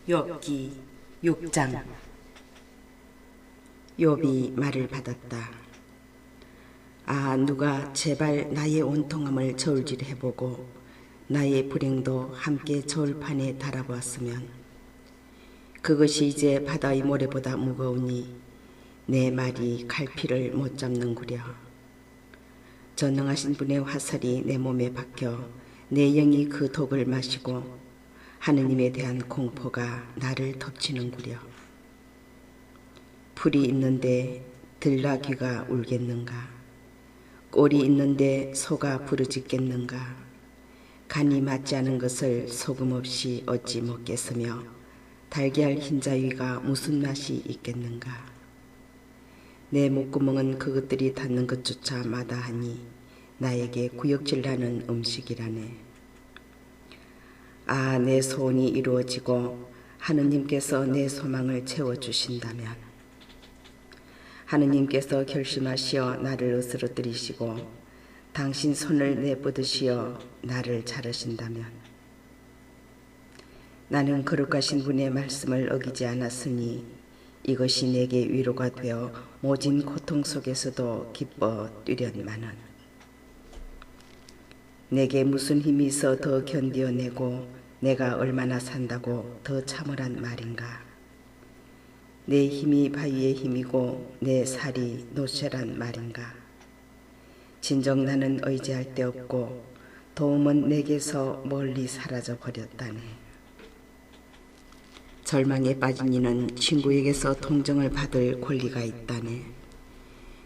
욥기 6장. 욥이 말을 받았다. 아, 누가 제발 나의 온통함을 저울질해보고 나의 불행도 함께 저울판에 달아보았으면 그것이 이제 바다의 모래보다 무거우니 내 말이 갈피를 못 잡는구려. 전능하신 분의 화살이 내 몸에 박혀 내 영이 그 독을 마시고 하느님에 대한 공포가 나를 덮치는구려. 풀이 있는데 들나귀가 울겠는가? 꼴이 있는데 소가 부르짖겠는가? 간이 맞지 않은 것을 소금 없이 어찌 먹겠으며 달걀 흰자위가 무슨 맛이 있겠는가? 내 목구멍은 그것들이 닿는 것조차 마다하니 나에게 구역질나는 음식이라네. 아, 내 소원이 이루어지고 하느님께서 내 소망을 채워주신다면, 하느님께서 결심하시어 나를 으스러뜨리시고 당신 손을 내뻗으시어 나를 자르신다면, 나는 거룩하신 분의 말씀을 어기지 않았으니 이것이 내게 위로가 되어 모진 고통 속에서도 기뻐 뛰련마는. 내게 무슨 힘이 있어 더 견디어내고 내가 얼마나 산다고 더 참으란 말인가. 내 힘이 바위의 힘이고 내 살이 노쇠란 말인가. 진정 나는 의지할 데 없고 도움은 내게서 멀리 사라져 버렸다네. 절망에 빠진 이는 친구에게서 동정을 받을 권리가 있다네.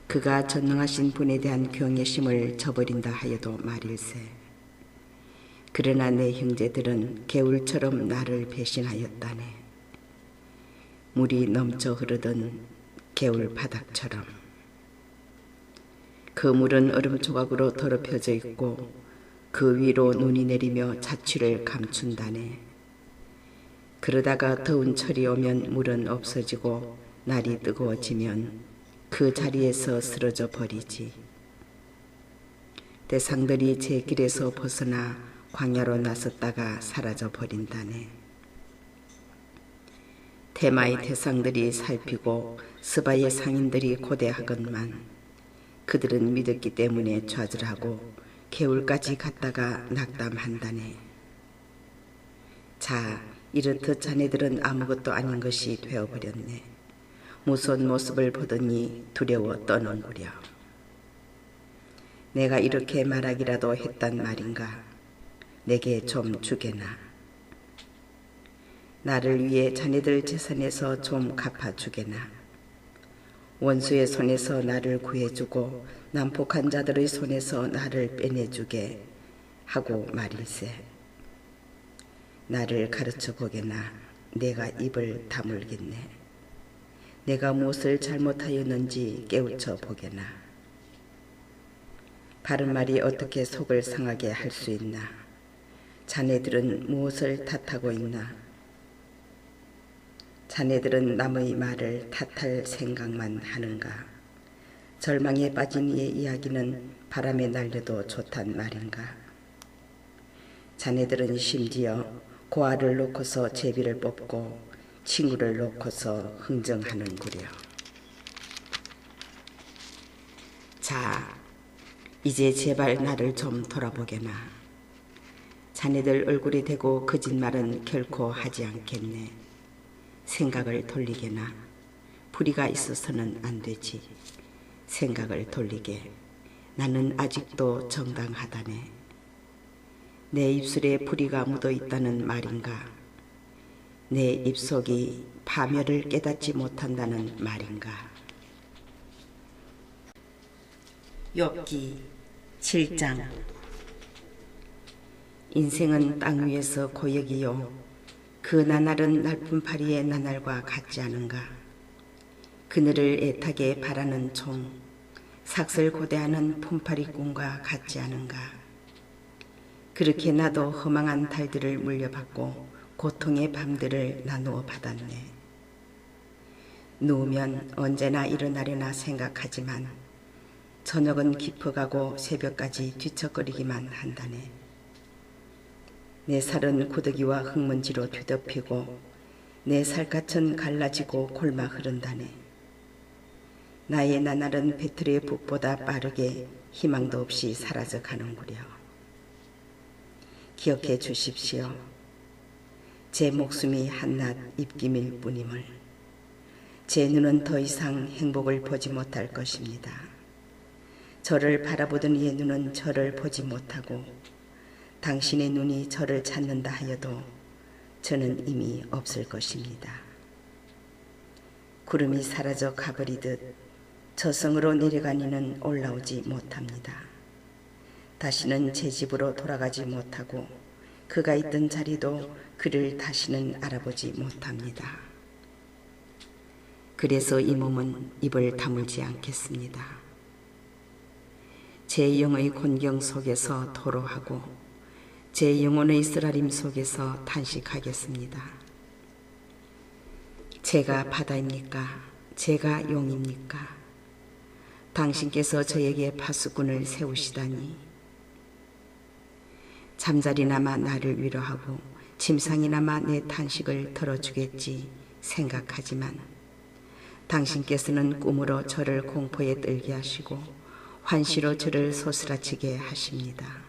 그가 전능하신 분에 대한 경외심을 저버린다 하여도 말일세. 그러나 내 형제들은 개울처럼 나를 배신하였다네. 물이 넘쳐 흐르던 개울 바닥처럼. 그 물은 얼음 조각으로 더럽혀져 있고 그 위로 눈이 내리며 자취를 감춘다네. 그러다가 더운 철이 오면 물은 없어지고 날이 뜨거워지면 그 자리에서 쓰러져 버리지. 대상들이 제 길에서 벗어나 광야로 나섰다가 사라져 버린다네. 테마의 대상들이 살피고 스바의 상인들이 고대하건만 그들은 믿었기 때문에 좌절하고 개울까지 갔다가 낙담한다네. 자, 이렇듯 자네들은 아무것도 아닌 것이 되어버렸네. 무서운 모습을 보더니 두려워 떠는구려. 내가 이렇게 말하기라도 했단 말인가. 내게 좀 주게나. 나를 위해 자네들 재산에서 좀 갚아주게나. 원수의 손에서 나를 구해주고 난폭한 자들의 손에서 나를 빼내주게 하고 말일세. 나를 가르쳐 보게나. 내가 입을 다물겠네. 내가 무엇을 잘못하였는지 깨우쳐 보게나. 바른 말이 어떻게 속을 상하게 할 수 있나. 자네들은 무엇을 탓하고 있나. 자네들은 남의 말을 탓할 생각만 하는가. 절망에 빠진 이의 이야기는 바람에 날려도 좋단 말인가. 자네들은 심지어 고아를 놓고서 제비를 뽑고 친구를 놓고서 흥정하는구려. 자, 이제 제발 나를 좀 돌아보게나. 자네들 얼굴이 대고 거짓말은 결코 하지 않겠네. 생각을 돌리게나. 불의가 있어서는 안 되지. 생각을 돌리게. 나는 아직도 정당하다네. 내 입술에 불의가 묻어 있다는 말인가. 내 입속이 파멸을 깨닫지 못한다는 말인가. 욥기 7장. 인생은 땅 위에서 고역이요 그 나날은 날품파리의 나날과 같지 않은가. 그늘을 애타게 바라는 총, 삭슬 고대하는 품파리꾼과 같지 않은가. 그렇게 나도 허망한 달들을 물려받고 고통의 밤들을 나누어 받았네. 누우면 언제나 일어나려나 생각하지만 저녁은 깊어가고 새벽까지 뒤척거리기만 한다네. 내 살은 고데기와 흙먼지로 뒤덮이고 내 살갗은 갈라지고 골마 흐른다네. 나의 나날은 배틀의 북보다 빠르게 희망도 없이 사라져 가는구려. 기억해 주십시오. 제 목숨이 한낱 입김일 뿐임을. 제 눈은 더 이상 행복을 보지 못할 것입니다. 저를 바라보던 이의 눈은 저를 보지 못하고 당신의 눈이 저를 찾는다 하여도 저는 이미 없을 것입니다. 구름이 사라져 가버리듯 저승으로 내려간 이는 올라오지 못합니다. 다시는 제 집으로 돌아가지 못하고 그가 있던 자리도 그를 다시는 알아보지 못합니다. 그래서 이 몸은 입을 다물지 않겠습니다. 제 영의 곤경 속에서 토로하고 제 영혼의 쓰라림 속에서 탄식하겠습니다. 제가 바다입니까? 제가 용입니까? 당신께서 저에게 파수꾼을 세우시다니. 잠자리나마 나를 위로하고 침상이나마 내 탄식을 덜어주겠지 생각하지만 당신께서는 꿈으로 저를 공포에 떨게 하시고 환시로 저를 소스라치게 하십니다.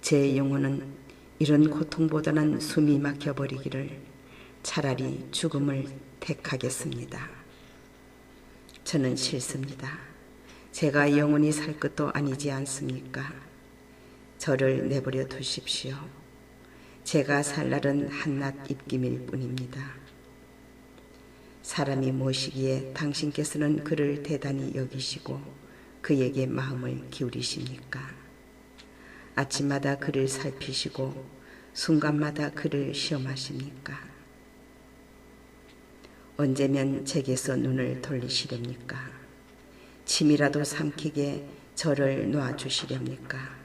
제 영혼은 이런 고통보다는 숨이 막혀버리기를 차라리 죽음을 택하겠습니다. 저는 싫습니다. 제가 영원히 살 것도 아니지 않습니까? 저를 내버려 두십시오. 제가 살 날은 한낱 입김일 뿐입니다. 사람이 무엇이기에 당신께서는 그를 대단히 여기시고 그에게 마음을 기울이십니까? 아침마다 그를 살피시고 순간마다 그를 시험하십니까? 언제면 제게서 눈을 돌리시렵니까? 침이라도 삼키게 저를 놓아주시렵니까?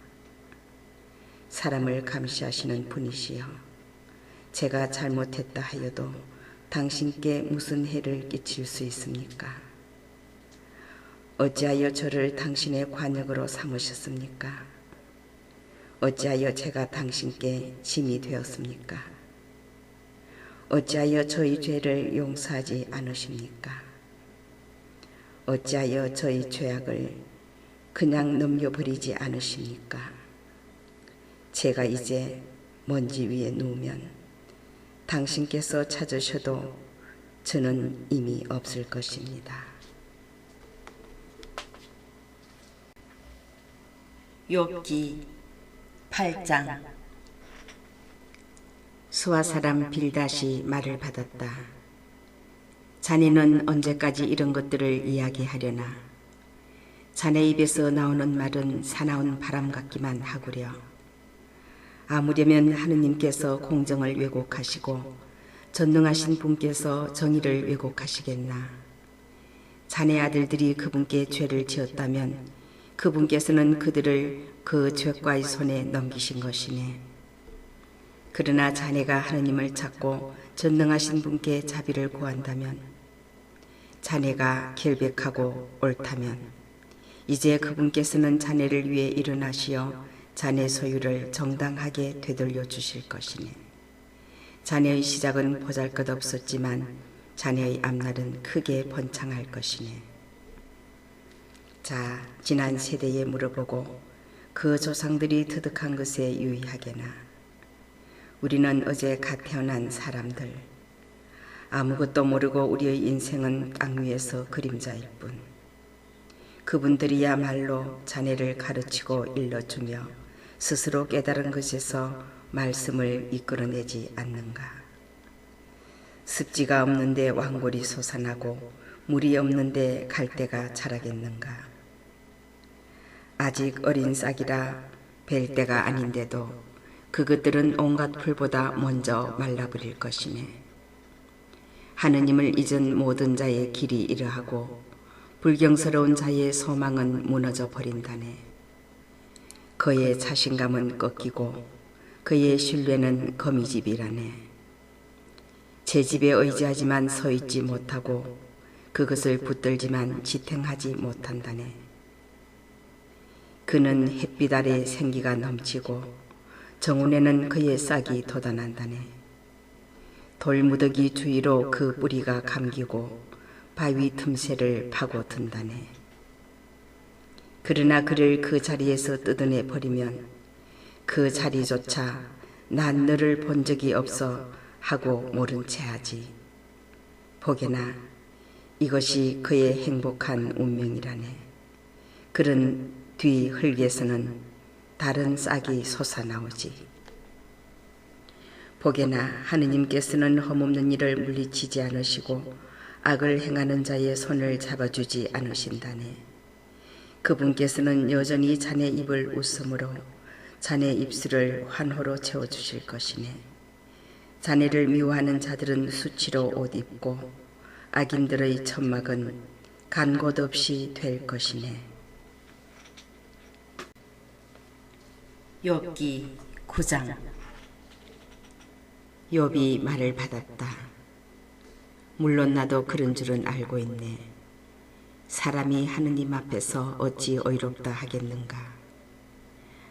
사람을 감시하시는 분이시여, 제가 잘못했다 하여도 당신께 무슨 해를 끼칠 수 있습니까? 어찌하여 저를 당신의 관역으로 삼으셨습니까? 어찌하여 제가 당신께 짐이 되었습니까? 어찌하여 저희 죄를 용서하지 않으십니까? 어찌하여 저희 죄악을 그냥 넘겨버리지 않으십니까? 제가 이제 먼지 위에 누우면 당신께서 찾으셔도 저는 이미 없을 것입니다. 욥기 8장. 수아 사람 빌닷이 말을 받았다. 자네는 언제까지 이런 것들을 이야기하려나? 자네 입에서 나오는 말은 사나운 바람 같기만 하구려. 아무려면 하느님께서 공정을 왜곡하시고 전능하신 분께서 정의를 왜곡하시겠나? 자네 아들들이 그분께 죄를 지었다면 그분께서는 그들을 그 죄과의 손에 넘기신 것이네. 그러나 자네가 하느님을 찾고 전능하신 분께 자비를 구한다면, 자네가 결백하고 옳다면 이제 그분께서는 자네를 위해 일어나시어 자네 소유를 정당하게 되돌려 주실 것이네. 자네의 시작은 보잘것없었지만 자네의 앞날은 크게 번창할 것이네. 자, 지난 세대에 물어보고 그 조상들이 터득한 것에 유의하게나. 우리는 어제 갓 태어난 사람들, 아무것도 모르고 우리의 인생은 땅 위에서 그림자일 뿐. 그분들이야말로 자네를 가르치고 일러주며 스스로 깨달은 것에서 말씀을 이끌어내지 않는가. 습지가 없는데 왕골이 솟아나고 물이 없는데 갈대가 자라겠는가. 아직 어린 싹이라 벨 때가 아닌데도 그것들은 온갖 풀보다 먼저 말라버릴 것이네. 하느님을 잊은 모든 자의 길이 이러하고 불경스러운 자의 소망은 무너져 버린다네. 그의 자신감은 꺾이고 그의 신뢰는 거미집이라네. 제 집에 의지하지만 서 있지 못하고 그것을 붙들지만 지탱하지 못한다네. 그는 햇빛 아래 생기가 넘치고 정원에는 그의 싹이 돋아난다네. 돌무더기 주위로 그 뿌리가 감기고 바위 틈새를 파고든다네. 그러나 그를 그 자리에서 뜯어내 버리면 그 자리조차 난 너를 본 적이 없어 하고 모른 채 하지. 보게나 이것이 그의 행복한 운명이라네. 그런 뒤 흙에서는 다른 싹이 솟아나오지. 보게나 하느님께서는 험없는 일을 물리치지 않으시고 악을 행하는 자의 손을 잡아주지 않으신다네. 그분께서는 여전히 자네 입을 웃음으로 자네 입술을 환호로 채워주실 것이네. 자네를 미워하는 자들은 수치로 옷 입고 악인들의 천막은 간 곳 없이 될 것이네. 욥기 9장. 욥이 말을 받았다. 물론 나도 그런 줄은 알고 있네. 사람이 하느님 앞에서 어찌 의롭다 하겠는가.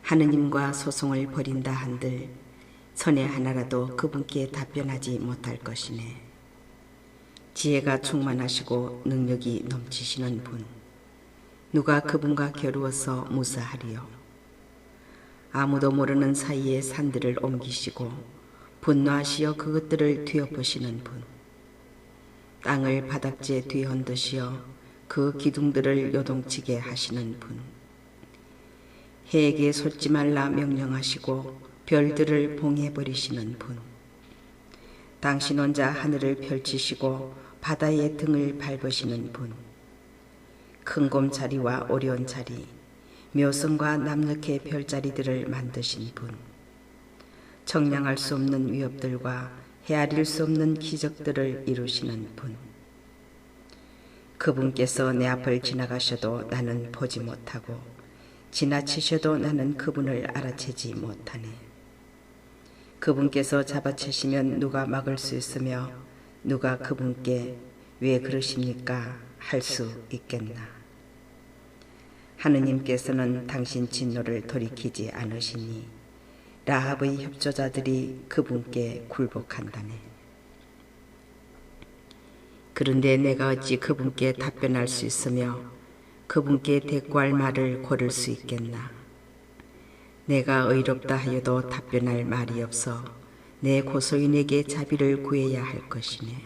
하느님과 소송을 벌인다 한들 선의 하나라도 그분께 답변하지 못할 것이네. 지혜가 충만하시고 능력이 넘치시는 분, 누가 그분과 겨루어서 무사하리요. 아무도 모르는 사이에 산들을 옮기시고 분노하시어 그것들을 뒤엎으시는 분, 땅을 바닥재 뒤흔드시어 그 기둥들을 요동치게 하시는 분, 해에게 솟지 말라 명령하시고 별들을 봉해버리시는 분, 당신 혼자 하늘을 펼치시고 바다의 등을 밟으시는 분, 큰 곰자리와 오리온자리, 묘성과 남녘의 별자리들을 만드신 분, 청량할 수 없는 위협들과 헤아릴 수 없는 기적들을 이루시는 분, 그분께서 내 앞을 지나가셔도 나는 보지 못하고 지나치셔도 나는 그분을 알아채지 못하네. 그분께서 잡아채시면 누가 막을 수 있으며 누가 그분께 왜 그러십니까 할 수 있겠나. 하느님께서는 당신 진노를 돌이키지 않으시니 라합의 협조자들이 그분께 굴복한다네. 그런데 내가 어찌 그분께 답변할 수 있으며 그분께 대꾸할 말을 고를 수 있겠나. 내가 의롭다 하여도 답변할 말이 없어 내 고소인에게 자비를 구해야 할 것이네.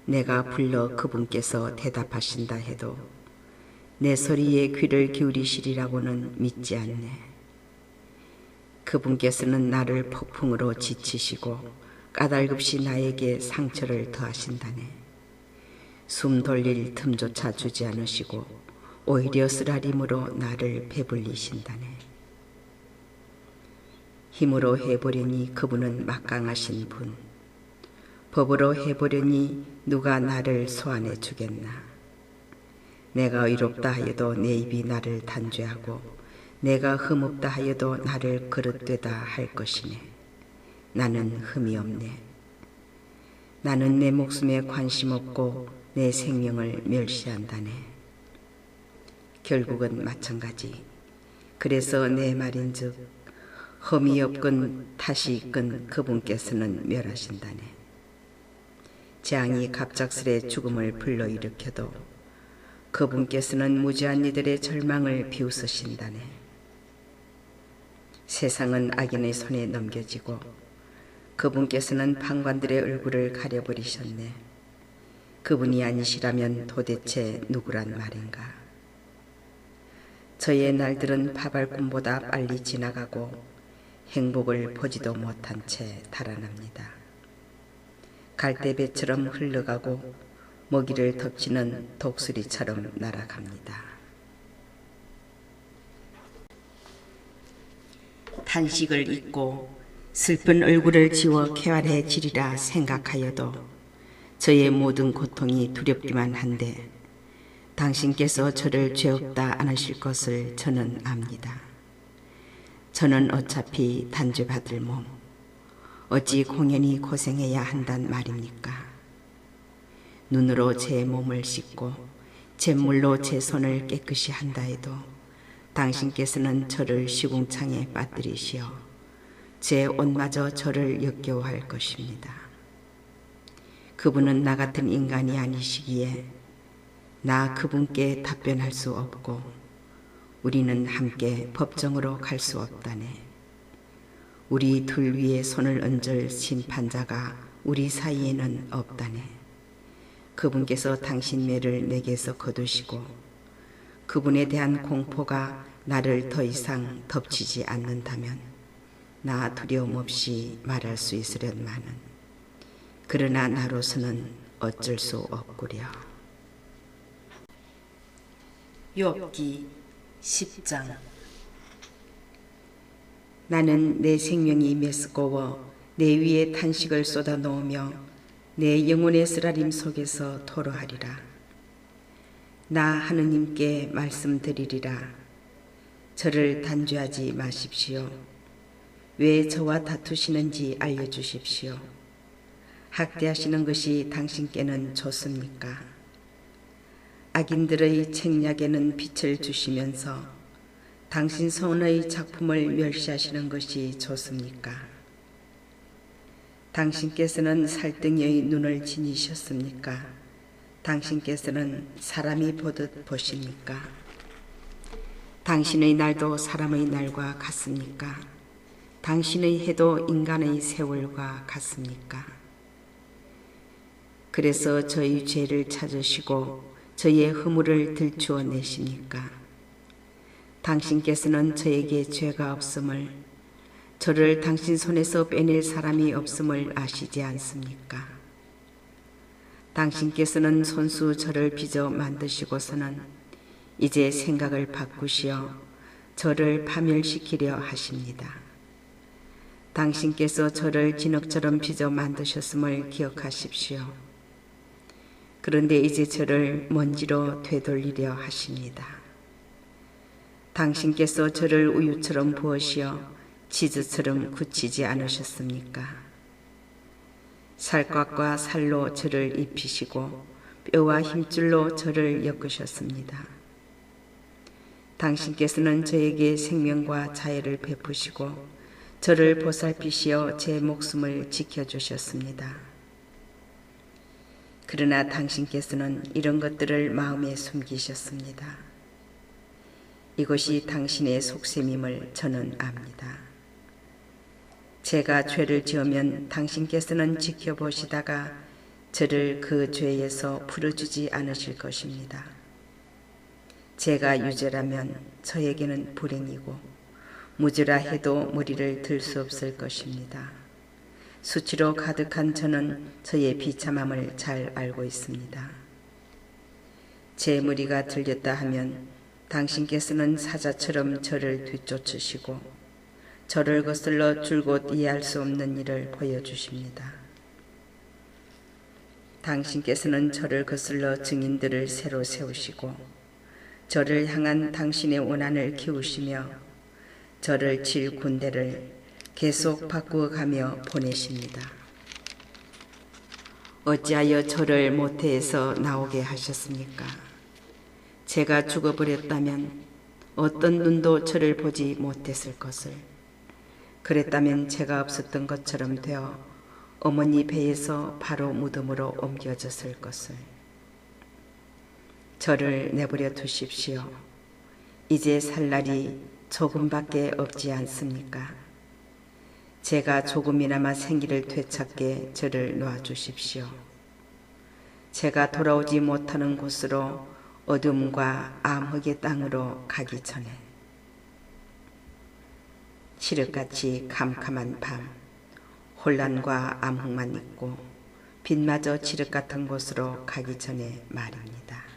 내가 불러 그분께서 대답하신다 해도 내 소리에 귀를 기울이시리라고는 믿지 않네. 그분께서는 나를 폭풍으로 지치시고 까닭없이 나에게 상처를 더하신다네. 숨 돌릴 틈조차 주지 않으시고 오히려 쓰라림으로 나를 배불리신다네. 힘으로 해보려니 그분은 막강하신 분, 법으로 해보려니 누가 나를 소환해 주겠나. 내가 의롭다 하여도 내 입이 나를 단죄하고 내가 흠없다 하여도 나를 그릇되다 할 것이네. 나는 흠이 없네. 나는 내 목숨에 관심 없고 내 생명을 멸시한다네. 결국은 마찬가지. 그래서 내 말인즉 흠이 없건 탓이 있건 그분께서는 멸하신다네. 재앙이 갑작스레 죽음을 불러일으켜도 그분께서는 무지한 이들의 절망을 비웃으신다네. 세상은 악인의 손에 넘겨지고 그분께서는 판관들의 얼굴을 가려버리셨네. 그분이 아니시라면 도대체 누구란 말인가. 저의 날들은 파발꿈보다 빨리 지나가고 행복을 보지도 못한 채 달아납니다. 갈대배처럼 흘러가고 먹이를 덮치는 독수리처럼 날아갑니다. 탄식을 잊고 슬픈 얼굴을 지워 쾌활해지리라 생각하여도 저의 모든 고통이 두렵기만 한데 당신께서 저를 죄 없다 안 하실 것을 저는 압니다. 저는 어차피 단죄받을 몸, 어찌 공연히 고생해야 한단 말입니까? 눈으로 제 몸을 씻고 잿물로 제 손을 깨끗이 한다 해도 당신께서는 저를 시궁창에 빠뜨리시어 제 옷마저 저를 역겨워할 것입니다. 그분은 나 같은 인간이 아니시기에 나 그분께 답변할 수 없고 우리는 함께 법정으로 갈 수 없다네. 우리 둘 위에 손을 얹을 심판자가 우리 사이에는 없다네. 그분께서 당신 매를 내게서 거두시고 그분에 대한 공포가 나를 더 이상 덮치지 않는다면 나 두려움 없이 말할 수 있으련마는 그러나 나로서는 어쩔 수 없구려. 욥기 10장. 나는 내 생명이 메스꺼워 내 위에 탄식을 쏟아 놓으며 내 영혼의 쓰라림 속에서 토로하리라. 나 하느님께 말씀드리리라. 저를 단죄하지 마십시오. 왜 저와 다투시는지 알려주십시오. 학대하시는 것이 당신께는 좋습니까? 악인들의 책략에는 빛을 주시면서 당신 손의 작품을 멸시하시는 것이 좋습니까? 당신께서는 살등의 눈을 지니셨습니까? 당신께서는 사람이 보듯 보십니까? 당신의 날도 사람의 날과 같습니까? 당신의 해도 인간의 세월과 같습니까? 그래서 저희 죄를 찾으시고 저의 허물을 들추어 내십니까? 당신께서는 저에게 죄가 없음을, 저를 당신 손에서 빼낼 사람이 없음을 아시지 않습니까? 당신께서는 손수 저를 빚어 만드시고서는 이제 생각을 바꾸시어 저를 파멸시키려 하십니다. 당신께서 저를 진흙처럼 빚어 만드셨음을 기억하십시오. 그런데 이제 저를 먼지로 되돌리려 하십니다. 당신께서 저를 우유처럼 부으시어 치즈처럼 굳히지 않으셨습니까? 살갗과 살로 저를 입히시고 뼈와 힘줄로 저를 엮으셨습니다. 당신께서는 저에게 생명과 자애를 베푸시고 저를 보살피시어 제 목숨을 지켜주셨습니다. 그러나 당신께서는 이런 것들을 마음에 숨기셨습니다. 이것이 당신의 속셈임을 저는 압니다. 제가 죄를 지으면 당신께서는 지켜보시다가 저를 그 죄에서 풀어주지 않으실 것입니다. 제가 유죄라면 저에게는 불행이고 무죄라 해도 머리를 들 수 없을 것입니다. 수치로 가득한 저는 저의 비참함을 잘 알고 있습니다. 제 무리가 들렸다 하면 당신께서는 사자처럼 저를 뒤쫓으시고 저를 거슬러 줄곧 이해할 수 없는 일을 보여주십니다. 당신께서는 저를 거슬러 증인들을 새로 세우시고 저를 향한 당신의 원한을 키우시며 저를 칠 군대를 계속 바꾸어 가며 보내십니다. 어찌하여 저를 모태에서 나오게 하셨습니까? 제가 죽어버렸다면 어떤 눈도 저를 보지 못했을 것을, 그랬다면 제가 없었던 것처럼 되어 어머니 배에서 바로 무덤으로 옮겨졌을 것을. 저를 내버려 두십시오. 이제 살 날이 조금밖에 없지 않습니까? 제가 조금이나마 생기를 되찾게 저를 놓아주십시오. 제가 돌아오지 못하는 곳으로 어둠과 암흑의 땅으로 가기 전에 칠흑같이 캄캄한 밤, 혼란과 암흑만 있고 빛마저 칠흑 같은 곳으로 가기 전에 말입니다.